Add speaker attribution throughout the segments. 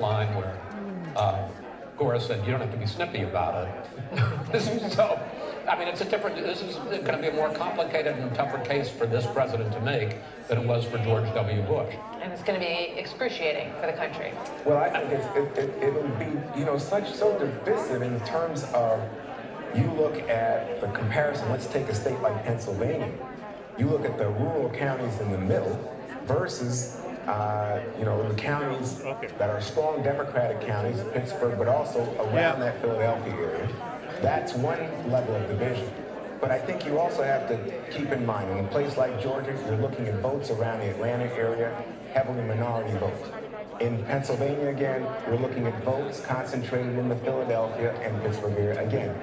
Speaker 1: line where Gore said, you don't have to be snippy about it. So, I mean, this is going to be a more complicated and tougher case for this president to make than it was for George W. Bush.
Speaker 2: And it's going to be excruciating for the country.
Speaker 3: Well, I think it'll be, so divisive in terms of, you look at the comparison, let's take a state like Pennsylvania. You look at the rural counties in the middle versus the counties that are strong Democratic counties, Pittsburgh, but also around that Philadelphia area. That's one level of division. But I think you also have to keep in mind, in a place like Georgia, you're looking at votes around the Atlanta area, heavily minority votes. In Pennsylvania, again, you're looking at votes concentrated in the Philadelphia and Pittsburgh area. Again,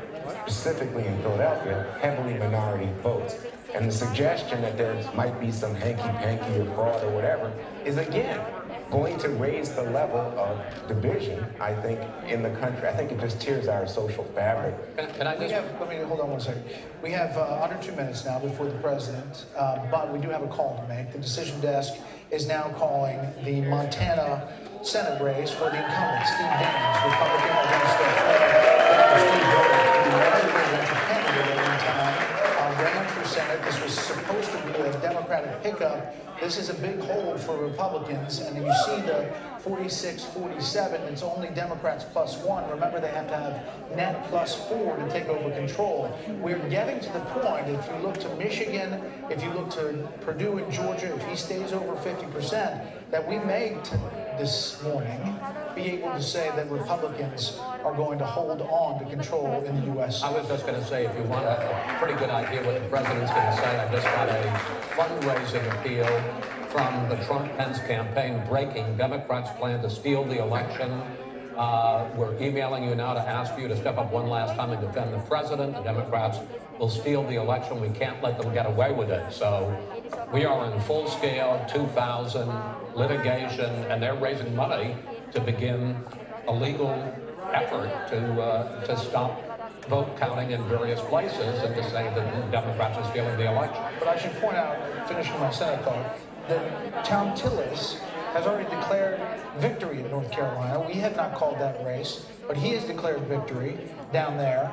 Speaker 3: specifically in Philadelphia, heavily minority votes. And the suggestion that there might be some hanky-panky or fraud or whatever is, again, going to raise the level of division, I think, in the country. I think it just tears our social fabric.
Speaker 4: Let me hold on one second. We have under 2 minutes now before the president, but we do have a call to make. The decision desk is now calling the Montana Senate race for the incumbent, Steve Daines, Republican, against Steve Daines, the presidential candidate at one time, ran for Senate. This was supposed to be a Democratic pickup. This is a big hole for Republicans, and you see the 46-47, it's only Democrats +1. Remember, they have to have net +4 to take over control. We're getting to the point, if you look to Michigan, if you look to Purdue and Georgia, if he stays over 50%, that we may, this morning, be able to say that Republicans are going to hold on to control in the U.S.
Speaker 1: I was just going to say, if you want a pretty good idea what the president's going to say, I just got a fundraising appeal from the Trump-Pence campaign breaking. Democrats plan to steal the election. We're emailing you now to ask you to step up one last time and defend the president. The Democrats will steal the election. We can't let them get away with it. So we are in full-scale 2000 litigation, and they're raising money to begin a legal effort to stop vote counting in various places and to say that the Democrats are stealing the election.
Speaker 4: But I should point out, finishing my Senate thought, that Tom Tillis has already declared victory in North Carolina. We had not called that race, but he has declared victory down there.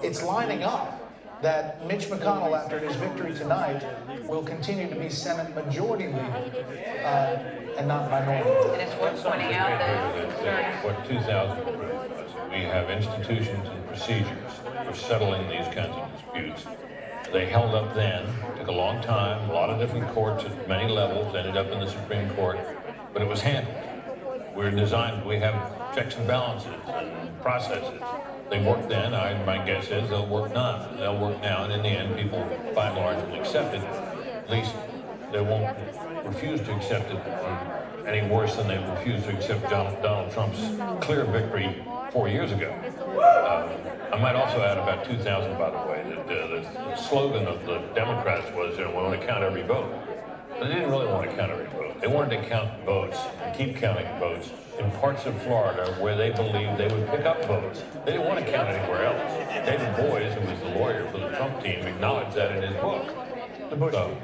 Speaker 4: It's lining up that Mitch McConnell, after his victory tonight, will continue to be Senate Majority Leader and not Minority Leader.
Speaker 2: And it's worth pointing out that
Speaker 5: what 2000 proved was we have institutions and procedures for settling these kinds of disputes. They held up then, took a long time, a lot of different courts at many levels, ended up in the Supreme Court, but it was handled. We're designed, we have checks and balances and processes. They worked then, my guess is they'll work now. They'll work now, and in the end, people by and large will accept it. At least they won't refuse to accept it any worse than they refused to accept Donald Trump's clear victory 4 years ago. I might also add about 2000, by the way, that the slogan of the Democrats was, we want to count every vote. But they didn't really want to count every vote. They wanted to count votes and keep counting votes in parts of Florida where they believed they would pick up votes. They didn't want to count anywhere else. David Boies, who was the lawyer for the Trump team, acknowledged that in his book.
Speaker 4: The Bush team.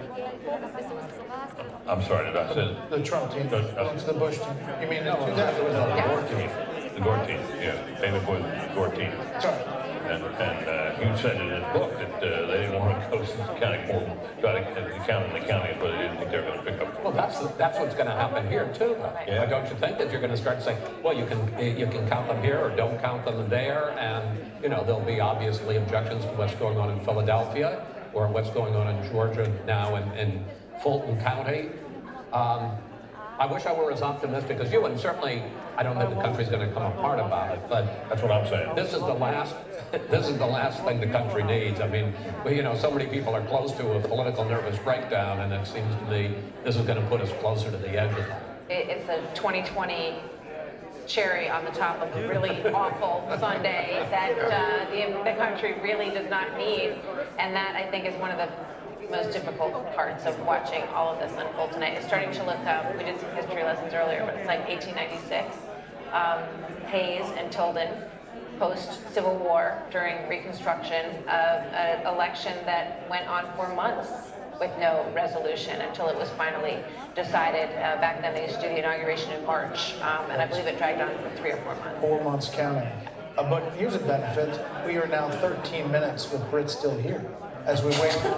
Speaker 5: I'm sorry, did I say
Speaker 4: the Trump team? It's the Bush team. You mean
Speaker 5: the Gore team? The Gore team, yeah. David Boies was the Gore team.
Speaker 4: Sorry.
Speaker 5: And he said in his book that they didn't want to go counting more, try to count in the county, but they didn't think they were going to pick up.
Speaker 1: Well, that's what's going to happen here too.
Speaker 5: Yeah.
Speaker 1: Don't you think that you're going to start saying, well, you can count them here or don't count them there, and there'll be obviously objections to what's going on in Philadelphia or what's going on in Georgia now in Fulton County. I wish I were as optimistic as you, and certainly I don't think the country's going to come apart about it. But
Speaker 5: that's what I'm saying.
Speaker 1: This is the last thing the country needs. I mean, so many people are close to a political nervous breakdown, and it seems to me this is going to put us closer to the edge of that.
Speaker 2: it's a 2020 cherry on the top of a really awful Sunday that the country really does not need, and that I think is one of the most difficult parts of watching all of this unfold tonight. It's starting to look up. We did some history lessons earlier, but it's like 1896. Hayes and Tilden, post-Civil War, during Reconstruction, of an election that went on for months with no resolution until it was finally decided. Back then, they used to do the inauguration in March, and I believe it dragged on for 3 or 4 months.
Speaker 4: 4 months counting. But here's a benefit. We are now 13 minutes with Britt still here as we wait for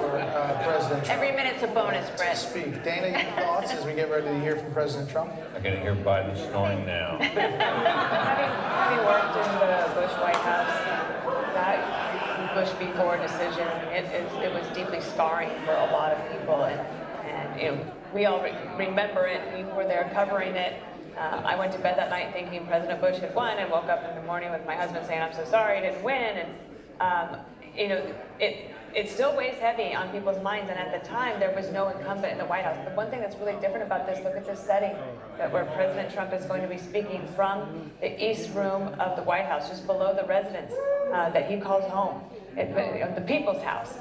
Speaker 4: President Trump.
Speaker 2: Every minute's a bonus, Britt.
Speaker 4: to speak. Dana, your thoughts as we get ready to hear from President Trump?
Speaker 5: I can hear Biden snoring now.
Speaker 6: Having worked in the Bush White House, that Bush v. Gore decision, it was deeply scarring for a lot of people, and you know, we all remember it. We were there covering it. I went to bed that night thinking President Bush had won, and woke up in the morning with my husband saying, "I'm so sorry, I didn't win." And you know, it still weighs heavy on people's minds, and at the time there was no incumbent in the White House. The one thing that's really different about this, look at this setting, that where President Trump is going to be speaking from the East Room of the White House, just below the residence that he calls home, the People's House.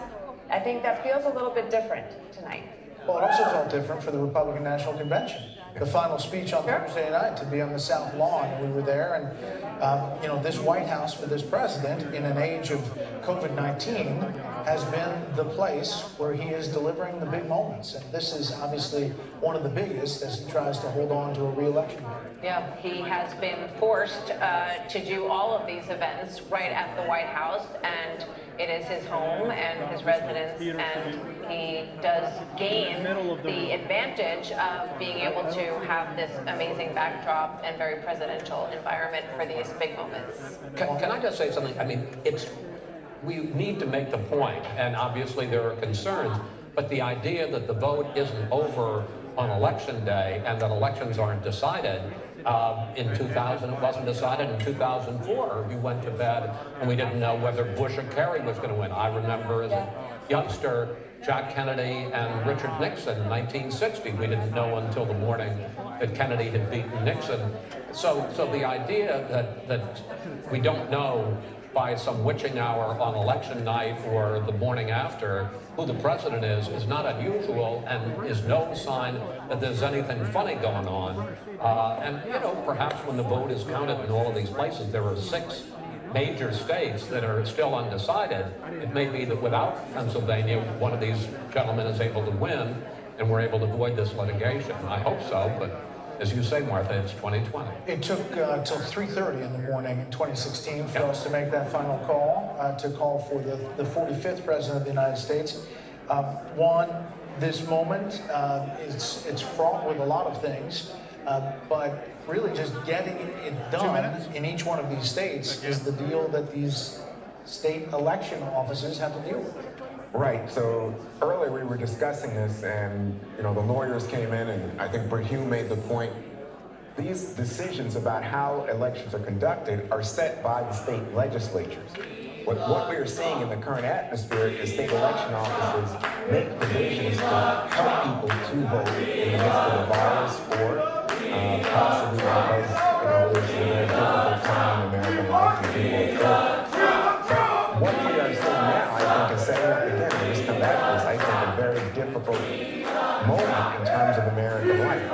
Speaker 6: I think that feels a little bit different tonight.
Speaker 4: Well, it also felt different for the Republican National Convention. The final speech on Thursday night to be on the South Lawn, and we were there, and you know, this White House for this president in an age of COVID-19 has been the place where he is delivering the big moments, and this is obviously one of the biggest as he tries to hold on to a re-election.
Speaker 2: Yeah, he has been forced to do all of these events right at the White House, and it is his home and his residence, and he does gain the advantage of being able to have this amazing backdrop and very presidential environment for these big moments.
Speaker 1: Can I just say something? I mean, we need to make the point, and obviously there are concerns, but the idea that the vote isn't over on election day and that elections aren't decided. In 2000, it wasn't decided. In 2004, we went to bed and we didn't know whether Bush or Kerry was going to win. I remember as a youngster, Jack Kennedy and Richard Nixon in 1960. We didn't know until the morning that Kennedy had beaten Nixon. So the idea that we don't know by some witching hour on election night or the morning after who the president is not unusual and is no sign that there's anything funny going on. And, you know, perhaps when the vote is counted in all of these places, there are 6 major states that are still undecided. It may be that without Pennsylvania, one of these gentlemen is able to win and we're able to avoid this litigation. I hope so, but as you say, Martha, it's 2020. It
Speaker 4: took till 3:30 in the morning in 2016 for us to make that final call, to call for the 45th President of the United States. This moment, it's fraught with a lot of things, but really just getting it done in each one of these states is the deal that these state election offices have to deal with.
Speaker 3: Right, so earlier we were discussing this, and you know, the lawyers came in, and I think Britt Hume made the point. These decisions about how elections are conducted are set by the state legislatures. What we are seeing in the current atmosphere is state election offices make provisions to help people to vote in the midst of the virus, or possibly because there's a very difficult time in American life and people are sick. What we are seeing now, I think, is setting up again, and just come back to this, I think, a very difficult moment in terms of American life.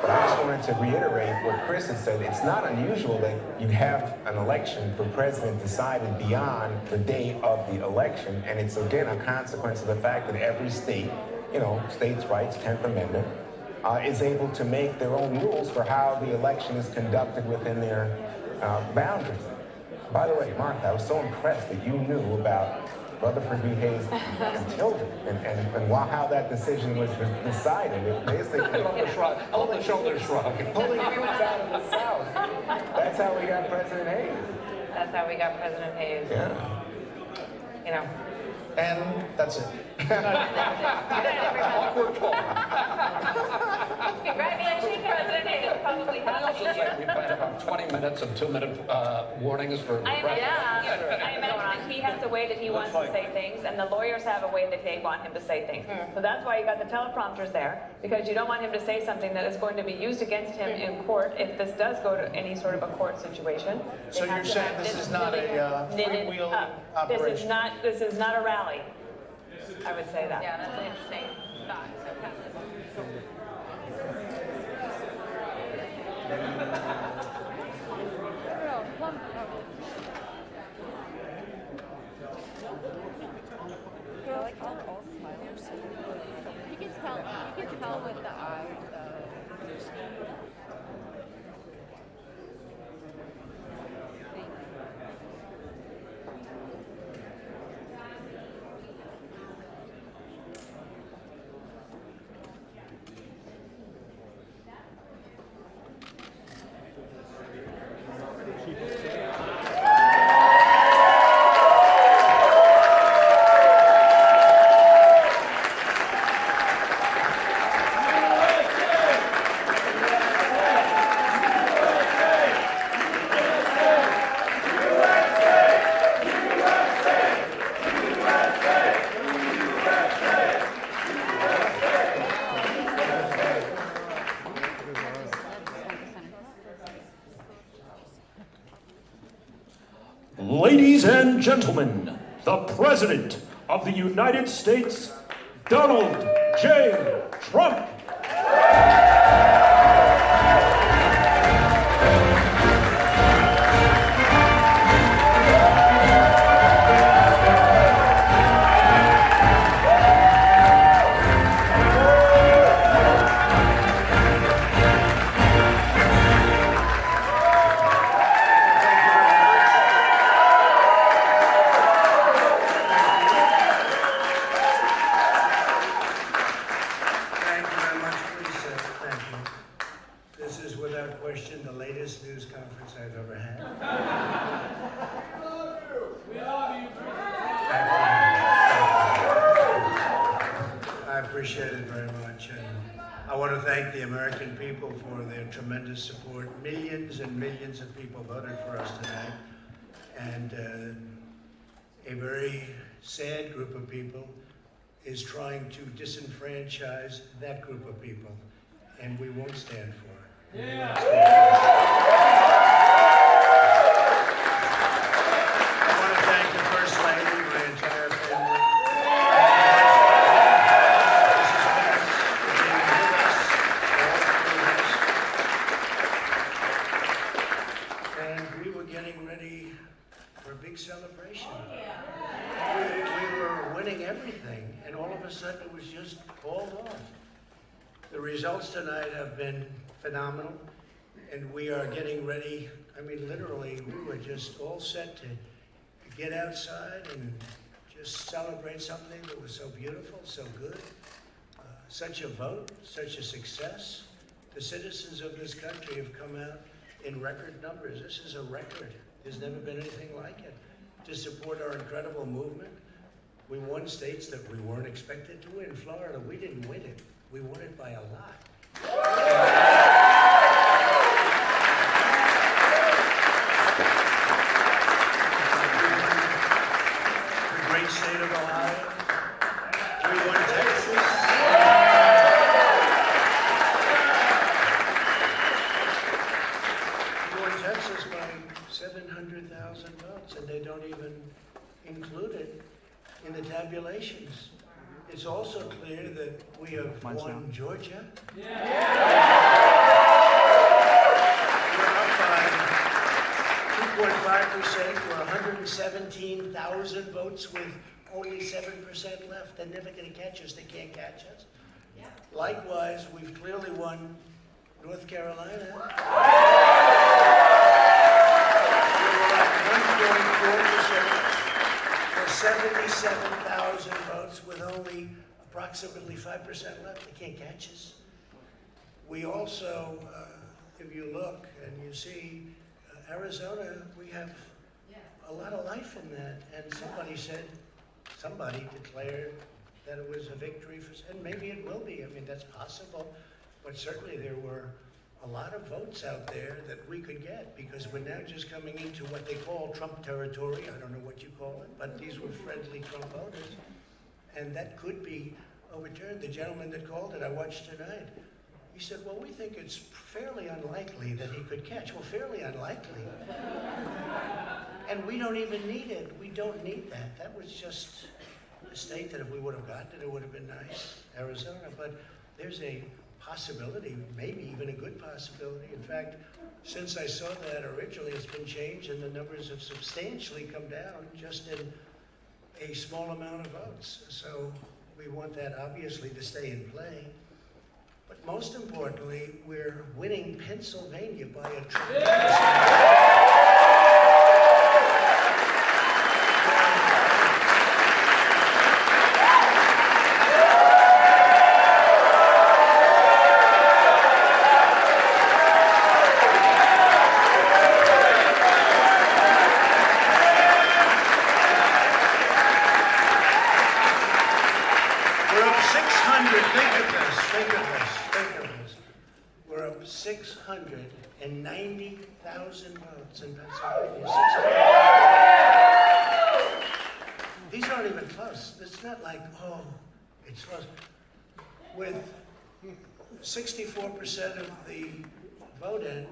Speaker 3: But I just wanted to reiterate what Chris had said. It's not unusual that you have an election for president decided beyond the day of the election, and it's, again, a consequence of the fact that every state, you know, states' rights, 10th Amendment, is able to make their own rules for how the election is conducted within their boundaries. By the way, Martha, I was so impressed that you knew about Rutherford B. Hayes and Tilden, and how that decision was decided. It basically,
Speaker 1: I love the shrug. I love the shoulder shrug.
Speaker 3: Pulling troops out of the South. That's how we got President Hayes.
Speaker 2: That's how we got President Hayes.
Speaker 3: Yeah.
Speaker 2: You know.
Speaker 4: And that's it.
Speaker 1: Awkward pause.
Speaker 2: Congratulations, President Hayes. Probably
Speaker 1: I also say we've had about 20 minutes of 2-minute warnings for the president.
Speaker 6: I imagine he has a way that he wants to say things, and the lawyers have a way that they want him to say things. So that's why you got the teleprompters there, because you don't want him to say something that is going to be used against him in court if this does go to any sort of a court situation.
Speaker 4: So you're saying this is not a freewheeling operation?
Speaker 6: This is not a rally. I would say that.
Speaker 2: Yeah, that's an interesting thought.
Speaker 7: I like how Paul smiles.
Speaker 2: hell with the eyes, though.
Speaker 7: Ladies and gentlemen, the President of the United States, Donald J. Trump.
Speaker 8: Tremendous support. Millions and millions of people voted for us tonight, and a very sad group of people is trying to disenfranchise that group of people, and we won't stand for it. Yeah. I want to thank the First Lady, my entire family. Celebration. We were winning everything, and all of a sudden it was just called off. The results tonight have been phenomenal, and we are getting ready. I mean, literally, we were just all set to get outside and just celebrate something that was so beautiful, so good. Such a vote, such a success. The citizens of this country have come out in record numbers. This is a record. There's never been anything like it. To support our incredible movement. We won states that we weren't expected to win. Florida, we didn't win it. We won it by a lot. The great state of Ohio. We won Texas. We won Texas by 700,000 votes, and they don't even include it in the tabulations. It's also clear that we have won Georgia. Yeah. We're up by 2.5%. We're 117,000 votes with only 7% left. They're never going to catch us. They can't catch us. Yeah. Likewise, we've clearly won North Carolina. 1.4% for 77,000 votes with only approximately 5% left. They can't catch us. We also, if you look and you see Arizona, we have a lot of life in that. And somebody declared that it was a victory for, and maybe it will be. I mean, that's possible. But certainly there were a lot of votes out there that we could get, because we're now just coming into what they call Trump territory. I don't know what you call it, but these were friendly Trump voters. And that could be overturned. The gentleman that called it, I watched tonight, he said, well, we think it's fairly unlikely that he could catch. Well, fairly unlikely. And we don't even need it. We don't need that. That was just a state that if we would have gotten it, it would have been nice, Arizona. But there's a possibility, maybe even a good possibility. In fact, since I saw that originally, it's been changed and the numbers have substantially come down just in a small amount of votes. So we want that obviously to stay in play. But most importantly, we're winning Pennsylvania by a tremendous margin. We're up 600, think of this. We're up 690,000 votes in Pennsylvania. 600. These aren't even close. It's not like, oh, it's close. With 64% of the vote in,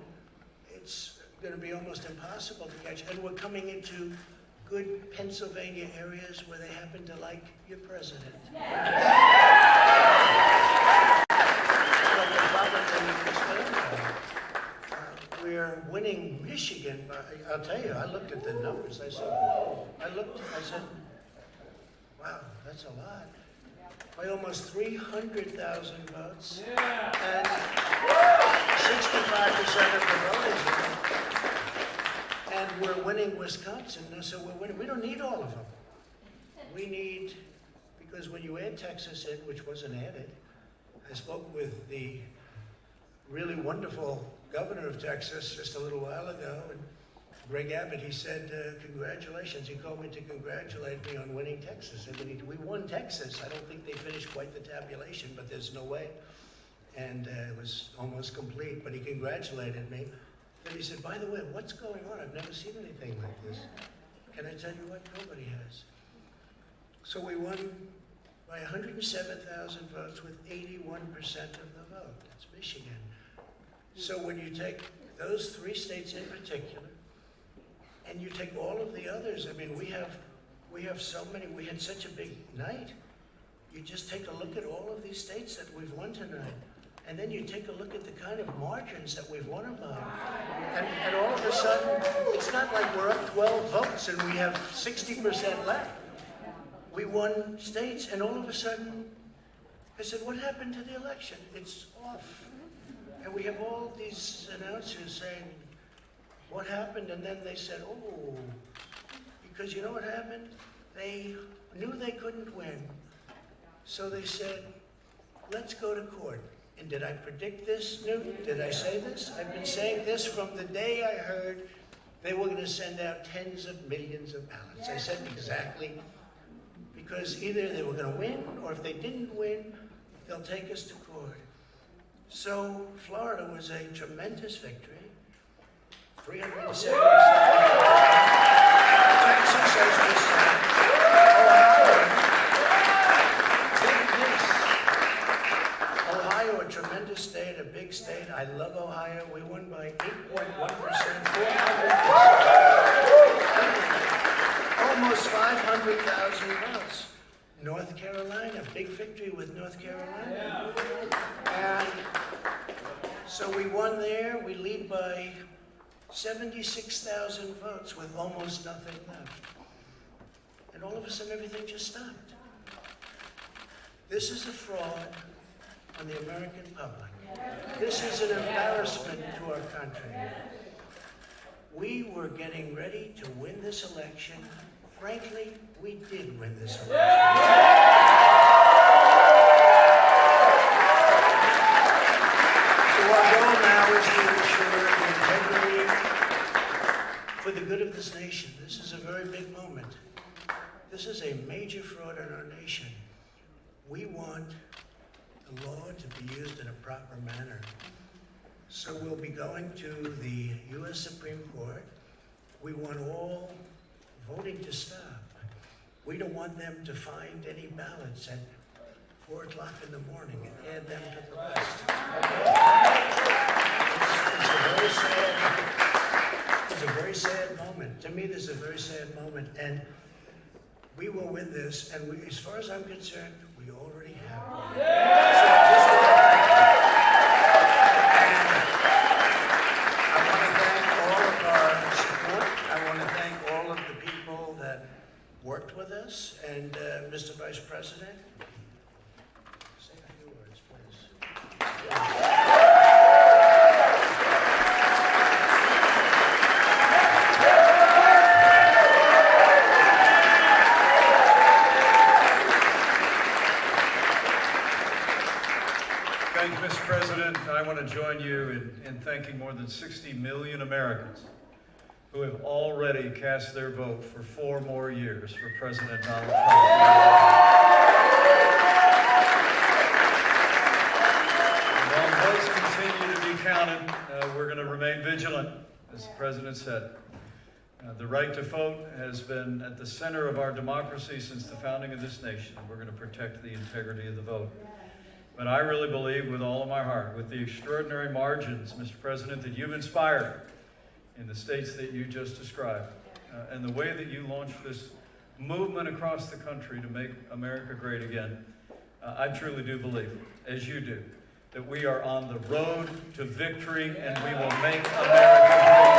Speaker 8: it's going to be almost impossible to catch. And we're coming into good Pennsylvania areas where they happen to like your president. We're winning Michigan. I'll tell you, I looked at the numbers. I said, wow, that's a lot. By almost 300,000 votes. And 65% of the vote is in. And we're winning Wisconsin, so we're winning. We don't need all of them. We need, because when you add Texas in, which wasn't added, I spoke with the really wonderful governor of Texas just a little while ago, and Greg Abbott, he said, congratulations. He called me to congratulate me on winning Texas. I mean, we won Texas. I don't think they finished quite the tabulation, but there's no way. And it was almost complete, but he congratulated me. Then he said, by the way, what's going on? I've never seen anything like this. Can I tell you what? Nobody has. So we won by 107,000 votes with 81% of the vote. That's Michigan. So when you take those three states in particular, and you take all of the others, I mean, we have so many, we had such a big night. You just take a look at all of these states that we've won tonight. And then you take a look at the kind of margins that we've won them by. And all of a sudden, it's not like we're up 12 votes and we have 60% left. We won states, and all of a sudden, I said, what happened to the election? It's off. And we have all these announcers saying, what happened? And then they said, oh, because you know what happened? They knew they couldn't win. So they said, let's go to court. And did I predict this, Newton? Did I say this? I've been saying this from the day I heard they were going to send out tens of millions of ballots. I said exactly, because either they were going to win, or if they didn't win, they'll take us to court. So Florida was a tremendous victory. 377. Texas, as we said. Ohio, a tremendous state, a big state. I love Ohio. We won by 8.1%, 400,000, almost 500,000 votes. North Carolina, big victory with North Carolina. And so we won there. We lead by 76,000 votes with almost nothing left. And all of a sudden, everything just stopped. This is a fraud on the American public. This is an embarrassment to our country. We were getting ready to win this election. Frankly, we did win this election. So our goal now is to ensure the integrity for the good of this nation. This is a very big moment. This is a major fraud in our nation. We want the law to be used in a proper manner. So we'll be going to the U.S. Supreme Court. We want all voting to stop. We don't want them to find any ballots at 4 o'clock in the morning and add them to the list. It's a very sad moment. To me, this is a very sad moment. And we will win this. And we, as far as I'm concerned, we already have won. Worked with us, and Mr. Vice President, say a few words, please.
Speaker 9: thanking more than 60 million Americans who have already cast their vote for 4 more years for President Donald Trump. And while votes continue to be counted, we're going to remain vigilant, as the President said. The right to vote has been at the center of our democracy since the founding of this nation, and we're going to protect the integrity of the vote. But I really believe with all of my heart, with the extraordinary margins, Mr. President, that you've inspired in the states that you just described, and the way that you launched this movement across the country to make America great again, I truly do believe, as you do, that we are on the road to victory and we will make America great